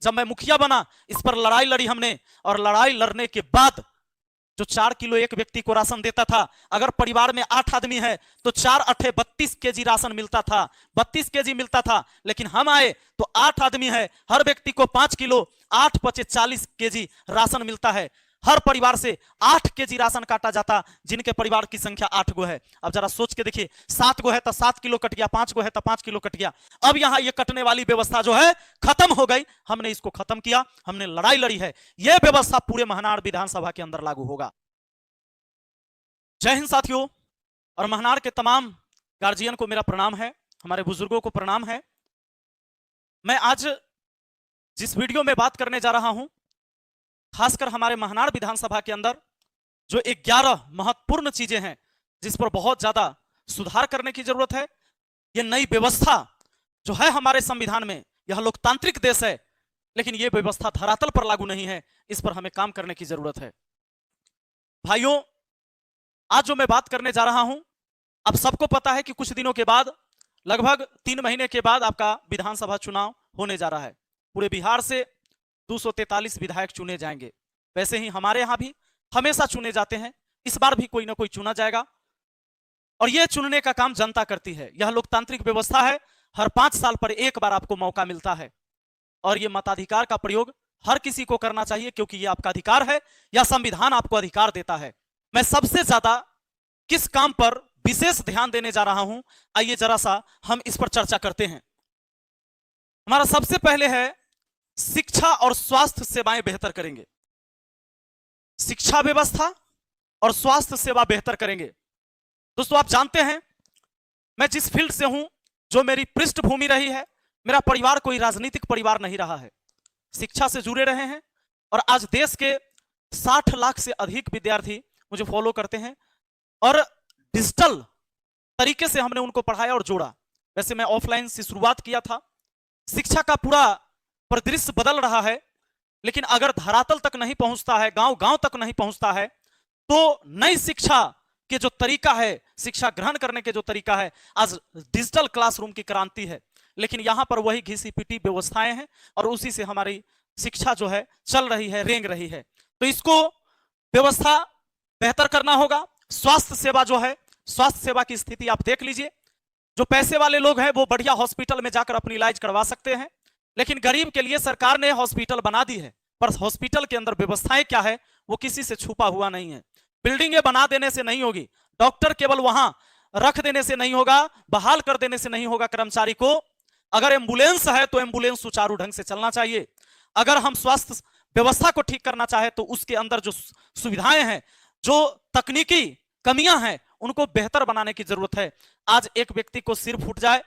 जब मैं मुखिया बना, इस पर लड़ाई लड़ी हमने, और लड़ाई लड़ने के बाद जो 4 किलो एक व्यक्ति को राशन देता था, अगर परिवार में 8 आदमी है तो 4 अठे 32 केजी राशन मिलता था, 32 केजी मिलता था। लेकिन हम आए तो 8 आदमी है, हर व्यक्ति को 5 किलो, 8 पचे 40 केजी राशन मिलता है। हर परिवार से 8 केजी राशन काटा जाता, जिनके परिवार की संख्या 8 गो है। अब जरा सोच के देखिए, 7 गो है तो 7 किलो कट गया, 5 गो है तो 5 किलो कट गया। अब यहां ये कटने वाली व्यवस्था जो है खत्म हो गई, हमने इसको खत्म किया, हमने लड़ाई लड़ी है। यह व्यवस्था पूरे महनार विधानसभा के अंदर लागू होगा। जय हिंद साथियों, और महनार के तमाम गार्जियन को मेरा प्रणाम है, हमारे बुजुर्गों को प्रणाम है। मैं आज जिस वीडियो में बात करने जा रहा हूं, खासकर हमारे महनार विधानसभा के अंदर जो 11 महत्वपूर्ण चीजें हैं जिस पर बहुत ज्यादा सुधार करने की जरूरत है। यह नई व्यवस्था जो है हमारे संविधान में, यह लोकतांत्रिक देश है, लेकिन यह व्यवस्था धरातल पर लागू नहीं है, इस पर हमें काम करने की जरूरत है। भाइयों, आज जो मैं बात करने जा रहा हूं, आप सबको पता है कि कुछ दिनों के बाद, लगभग 3 महीने के बाद आपका विधानसभा चुनाव होने जा रहा है। पूरे बिहार से 243 विधायक चुने जाएंगे। वैसे ही हमारे यहां भी हमेशा चुने जाते हैं, इस बार भी कोई ना कोई चुना जाएगा, और यह चुनने का काम जनता करती है। यह लोकतांत्रिक व्यवस्था है, हर 5 साल पर एक बार आपको मौका मिलता है, और यह मताधिकार का प्रयोग हर किसी को करना चाहिए, क्योंकि यह आपका अधिकार है, यह संविधान आपको अधिकार देता है। मैं सबसे ज्यादा किस काम पर विशेष ध्यान देने जा रहा हूं, आइए जरा सा हम इस पर चर्चा करते हैं। हमारा सबसे पहले है शिक्षा और स्वास्थ्य सेवाएं बेहतर करेंगे। शिक्षा व्यवस्था और स्वास्थ्य सेवा बेहतर करेंगे। दोस्तों, आप जानते हैं मैं जिस फील्ड से हूं, जो मेरी पृष्ठभूमि रही है, मेरा परिवार कोई राजनीतिक परिवार नहीं रहा है। शिक्षा से जुड़े रहे हैं, और आज देश के 60 लाख से अधिक विद्यार्थी मुझे फॉलो करते हैं, और डिजिटल तरीके से हमने उनको पढ़ाया और जोड़ा। वैसे मैं ऑफलाइन से शुरुआत किया था। शिक्षा का पूरा परिदृश्य बदल रहा है, लेकिन अगर धरातल तक नहीं पहुंचता है, गांव गांव तक नहीं पहुंचता है, तो नई शिक्षा के जो तरीका है, शिक्षा ग्रहण करने के जो तरीका है, आज डिजिटल क्लासरूम की क्रांति है, लेकिन यहां पर वही घिसी पिटी व्यवस्थाएं हैं, और उसी से हमारी शिक्षा जो है चल रही है, रेंग रही है। तो इसको व्यवस्था बेहतर करना होगा। स्वास्थ्य सेवा जो है, स्वास्थ्य सेवा की स्थिति आप देख लीजिए। जो पैसे वाले लोग हैं वो बढ़िया हॉस्पिटल में जाकर अपनी इलाज करवा सकते हैं, लेकिन गरीब के लिए सरकार ने हॉस्पिटल बना दी है, पर हॉस्पिटल के अंदर व्यवस्थाएं क्या है वो किसी से छुपा हुआ नहीं है। बिल्डिंगें बना देने से नहीं होगी, डॉक्टर केवल वहां रख देने से नहीं होगा, बहाल कर देने से नहीं होगा कर्मचारी को। अगर एम्बुलेंस है तो एम्बुलेंस सुचारू ढंग से चलना चाहिए। अगर हम स्वास्थ्य व्यवस्था को ठीक करना चाहे तो उसके अंदर जो सुविधाएं हैं, जो तकनीकी कमियां हैं, उनको बेहतर बनाने की जरूरत है। आज एक व्यक्ति को सिर फूट जाए,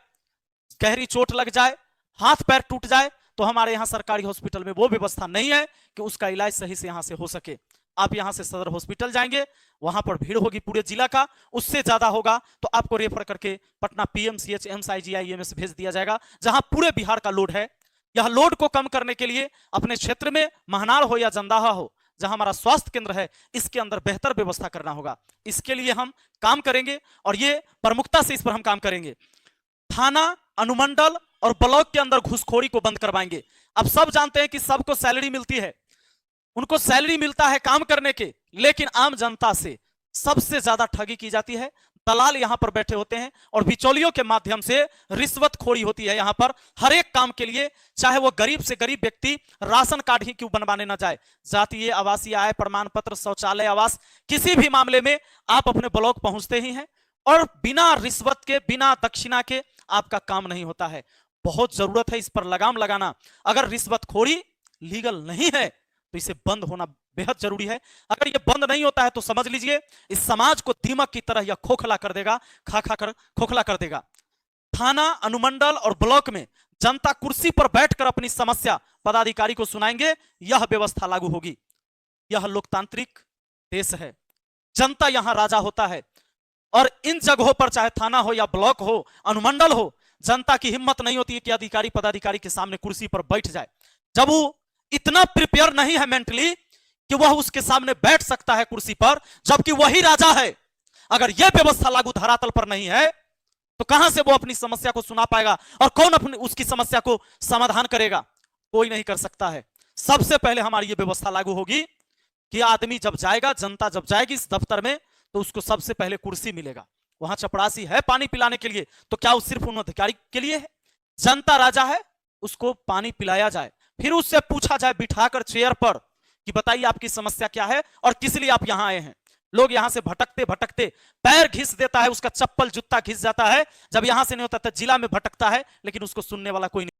गहरी चोट लग जाए, हाथ पैर टूट जाए, तो हमारे यहां सरकारी हॉस्पिटल में वो व्यवस्था नहीं है कि उसका इलाज सही से यहां से हो सके। आप यहां से सदर हॉस्पिटल जाएंगे, वहां पर भीड़ होगी पूरे जिला का, उससे ज्यादा होगा तो आपको रेफर करके पटना पीएमसीएच, एमएसआईजी, एम्स भेज दिया जाएगा, जहां पूरे बिहार का लोड है। यह लोड को कम करने के लिए अपने क्षेत्र में महनार हो या जंदाहा हो, जहां हमारा स्वास्थ्य केंद्र है, इसके अंदर बेहतर व्यवस्था करना होगा। इसके लिए हम काम करेंगे, और ये प्रमुखता से इस पर हम काम करेंगे। थाना, अनुमंडल और ब्लॉक के अंदर घूसखोरी को बंद करवाएंगे। अब सब जानते हैं कि सबको सैलरी मिलती है, उनको सैलरी मिलता है काम करने के, लेकिन आम जनता से सबसे ज्यादा ठगी की जाती है। दलाल यहां पर बैठे होते हैं, और बिचौलियों के माध्यम से रिश्वतखोरी होती है यहां पर हर एक काम के लिए। चाहे वो गरीब से गरीब व्यक्ति राशन कार्ड ही क्यों बनवाने ना जाए, जातीय, आवासीय, आय प्रमाण पत्र, शौचालय, आवास, किसी भी मामले में आप अपने ब्लॉक पहुंचते ही हैं, और बिना रिश्वत के, बिना दक्षिणा के आपका काम नहीं होता है। बहुत जरूरत है इस पर लगाम लगाना। अगर रिश्वतखोरी लीगल नहीं है तो इसे बंद होना बेहद जरूरी है। अगर ये बंद नहीं होता है तो समझ लीजिए इस समाज को दीमक की तरह यह खोखला कर देगा, खा खा कर खोखला कर देगा। थाना, अनुमंडल और ब्लॉक में जनता कुर्सी पर बैठकर अपनी समस्या पदाधिकारी को सुनाएंगे, यह व्यवस्था लागू होगी। यह लोकतांत्रिक देश है, जनता यहां राजा होता है, और इन जगहों पर चाहे थाना हो या ब्लॉक हो, अनुमंडल हो, जनता की हिम्मत नहीं होती है कि अधिकारी पदाधिकारी के सामने कुर्सी पर बैठ जाए। जब वो इतना प्रिपेयर नहीं है मेंटली कि वह उसके सामने बैठ सकता है कुर्सी पर, जबकि वही राजा है। अगर यह व्यवस्था लागू धरातल पर नहीं है तो कहां से वो अपनी समस्या को सुना पाएगा, और कौन अपनी उसकी समस्या को समाधान करेगा। कोई नहीं कर सकता है। सबसे पहले हमारी ये व्यवस्था लागू होगी कि आदमी जब जाएगा, जनता जब जाएगी इस दफ्तर में, तो उसको सबसे पहले कुर्सी मिलेगा। वहां चपरासी है पानी पिलाने के लिए, तो क्या वो सिर्फ उन अधिकारी के लिए है? जनता राजा है, उसको पानी पिलाया जाए, फिर उससे पूछा जाए बिठाकर चेयर पर कि बताइए आपकी समस्या क्या है और किस लिए आप यहां आए हैं। लोग यहां से भटकते भटकते पैर घिस देता है, उसका चप्पल जूता घिस जाता है, जब यहां से नहीं होता तो जिला में भटकता है, लेकिन उसको सुनने वाला कोई नहीं।